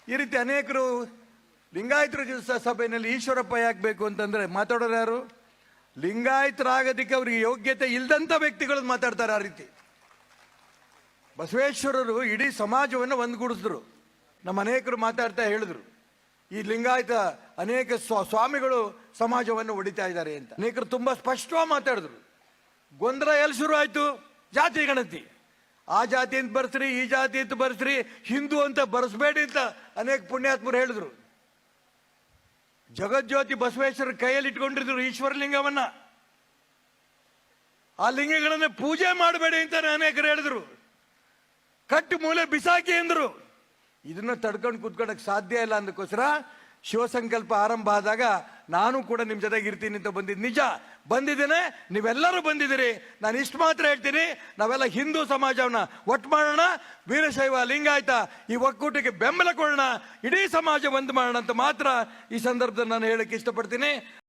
ಈ ರೀತಿ ಅನೇಕರು ಲಿಂಗಾಯತರ ಸಭೆಯಲ್ಲಿ ಈಶ್ವರಪ್ಪ ಯಾಕೆ ಬೇಕು ಅಂತಂದ್ರೆ ಮಾತಾಡೋರು ಯಾರು? ಲಿಂಗಾಯತರಾಗೋದಕ್ಕೆ ಅವ್ರಿಗೆ ಯೋಗ್ಯತೆ ಇಲ್ದಂಥ ವ್ಯಕ್ತಿಗಳು ಮಾತಾಡ್ತಾರೆ ಆ ರೀತಿ. ಬಸವೇಶ್ವರರು ಇಡೀ ಸಮಾಜವನ್ನು ಒಂದುಗೂಡಿಸಿದ್ರು. ನಮ್ಮ ಅನೇಕರು ಮಾತಾಡ್ತಾ ಹೇಳಿದ್ರು, ಈ ಲಿಂಗಾಯತ ಅನೇಕ ಸ್ವಾಮಿಗಳು ಸಮಾಜವನ್ನು ಒಡಿತಾ ಇದ್ದಾರೆ ಅಂತ. ಅನೇಕರು ತುಂಬಾ ಸ್ಪಷ್ಟವಾಗಿ ಮಾತಾಡಿದ್ರು. ಗೊಂದಲ ಎಲ್ಲಿ ಶುರು ಆಯ್ತು? ಜಾತಿ ಗಣತಿ. ಆ ಜಾತಿ ಅಂತ ಬರ್ಸ್ರಿ, ಈ ಜಾತಿ ಅಂತ ಬರ್ಸ್ರಿ, ಹಿಂದೂ ಅಂತ ಬರ್ಸ್ಬೇಡಿ ಅಂತ ಅನೇಕ ಪುಣ್ಯಾತ್ಮರು ಹೇಳಿದ್ರು. ಜಗಜ್ಯೋತಿ ಬಸವೇಶ್ವರ ಕೈಯಲ್ಲಿ ಇಟ್ಕೊಂಡಿದ್ರು ಈಶ್ವರ ಲಿಂಗವನ್ನ. ಆ ಲಿಂಗಗಳನ್ನ ಪೂಜೆ ಮಾಡಬೇಡಿ ಅಂತ ಅನೇಕರು ಹೇಳಿದ್ರು. ಕಟ್ಟು ಮೂಲೆ ಬಿಸಾಕಿ ಅಂದ್ರು. ಇದನ್ನ ತಡ್ಕೊಂಡು ಕೂತ್ಕೊಳ್ಳಕ್ ಸಾಧ್ಯ ಇಲ್ಲ. ಅಂದಕ್ಕೋಸ್ಕರ ಶಿವಸಂಕಲ್ಪ ಆರಂಭ ಆದಾಗ ನಾನು ಕೂಡ ನಿಮ್ ಜೊತೆಗೆ ಇರ್ತೀನಿ ಅಂತ ಬಂದಿದ್ದು ನಿಜ. ಬಂದಿದ್ದೇನೆ, ನೀವೆಲ್ಲರೂ ಬಂದಿದ್ದೀರಿ. ನಾನು ಇಷ್ಟು ಮಾತ್ರ ಹೇಳ್ತೀನಿ, ನಾವೆಲ್ಲ ಹಿಂದೂ ಸಮಾಜವನ್ನ ಒಟ್ಟು ಮಾಡೋಣ, ವೀರಶೈವ ಲಿಂಗಾಯತ ಈ ಒಕ್ಕೂಟಕ್ಕೆ ಬೆಂಬಲ ಕೊಡೋಣ, ಇಡೀ ಸಮಾಜ ಒಂದು ಮಾಡೋಣ ಅಂತ ಮಾತ್ರ ಈ ಸಂದರ್ಭದಲ್ಲಿ ನಾನು ಹೇಳಕ್ಕೆ ಇಷ್ಟಪಡ್ತೀನಿ.